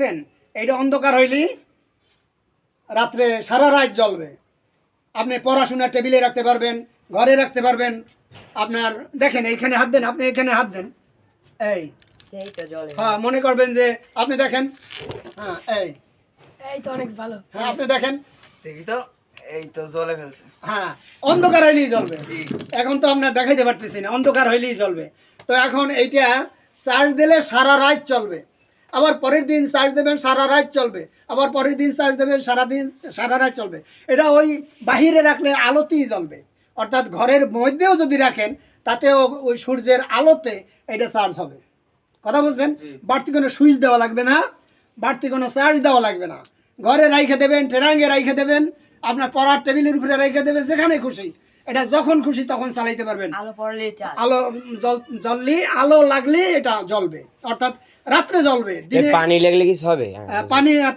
দেখছেন এইটা অন্ধকার হইলেই রাত্রে সারা রাত জ্বলবে। আপনি পড়াশোনার টেবিলে রাখতে পারবেন, ঘরে রাখতে পারবেন। আপনার দেখেন এইখানে হাত দেন, আপনি এখানে হাত দেন, এই হ্যাঁ মনে করবেন যে আপনি দেখেন, হ্যাঁ এই তো অনেক ভালো। হ্যাঁ আপনি দেখেন, দেখি তো, এই তো জ্বলে ফেলছে। হ্যাঁ অন্ধকার হইলেই জ্বলবে। এখন তো আপনার দেখাইতে পারতেছি না, অন্ধকার হইলেই জ্বলবে। তো এখন এইটা চার্জ দিলে সারা রাত চলবে, আবার পরের দিন চার্জ দেবেন সারা রাত চলবে, আবার পরের দিন চার্জ দেবেন সারা রাত চলবে। এটা ওই বাহিরে রাখলে আলোতেই জ্বলবে, অর্থাৎ ঘরের মধ্যেও যদি রাখেন তাতেও ওই সূর্যের আলোতে এটা চার্জ হবে। কথা বলছেন? বাড়তি কোনো সুইচ দেওয়া লাগবে না, বাড়তি কোনো চার্জ দেওয়া লাগবে না। ঘরে রাইখে দেবেন, ট্রেনাঙ্গে রাইখে দেবেন, আপনার পড়ার টেবিলের উপরে রেখে দেবেন, যেখানে খুশি এটা যখন খুশি তখন চালাইতে পারবেন। আলো জ্বললে, আলো লাগলে এটা জ্বলবে, অর্থাৎ রাত্রে জ্বলবে। দিনে পানি লাগলে কিছু হবে?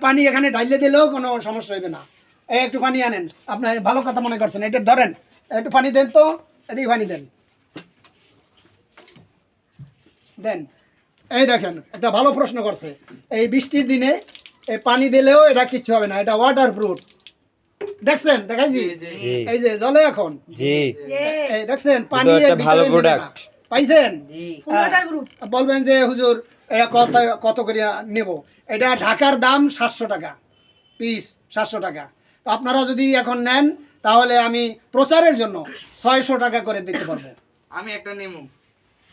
পানি এখানে ঢাইলে দিলেও কোনো সমস্যা হবে না। এই একটু পানি আনেন, আপনার ভালো কথা মনে করছেন, এটা ধরেন, একটু পানি দেন তো, এদিকে পানি দেন, দেন। এই দেখেন একটা ভালো প্রশ্ন করছে, এই বৃষ্টির দিনে এই পানি দিলেও এটা কিচ্ছু হবে না, এটা ওয়াটার প্রুফ। দেখছেন? দেখাইছি এই যে জলে এখন। জি এই দেখছেন পানি একটা ভালো প্রোডাক্ট পাইছেন? বলবেন যে হুজুর এটা কত করে নেব? এটা ঢাকার দাম 700 টাকা পিস, 700 টাকা। তো আপনারা যদি এখন নেন তাহলে আমি প্রচারের জন্য 600 টাকা করে দিতে পারবো। আমি একটা নেবো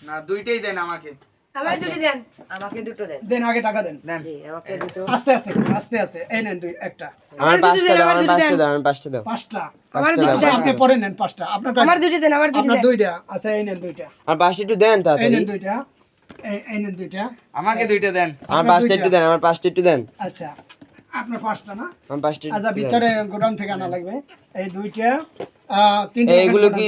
না, দুইটাই দেন আমাকে। আমাকে দুটো দেন। আমাকে দুটো দেন। দেন, আগে টাকা দেন। দেন। জি, আমাকে দুটো। আস্তে আস্তে আস্তে আস্তে, এই নেন একটা। আমার পাঁচটা দাও, আমার পাঁচটা দাও, আমার পাঁচটা দাও, পাঁচটা আমার পাঁচটা দুটো দাও। দেন। আপনি পরে নেন পাঁচটা। আপনার আমার দুটো দেন, আমার দুটো আপনার দেন। দুইটা। আচ্ছা এই নেন দুইটা, আমার পাঁচটা একটু দেন এই তাড়াতাড়ি। নেন দুইটা, এই নেন দুইটা। আমাকে দুইটা দেন। আমার পাঁচটা একটু দেন, আমার পাঁচটা একটু দেন, আচ্ছা আপনার পাঁচটা না? আমার পাঁচটা একটু আচ্ছা দেন। ভিতরে গোডাউন থেকে আনা লাগবে এই দুইটা, তিনটা। এইগুলো কি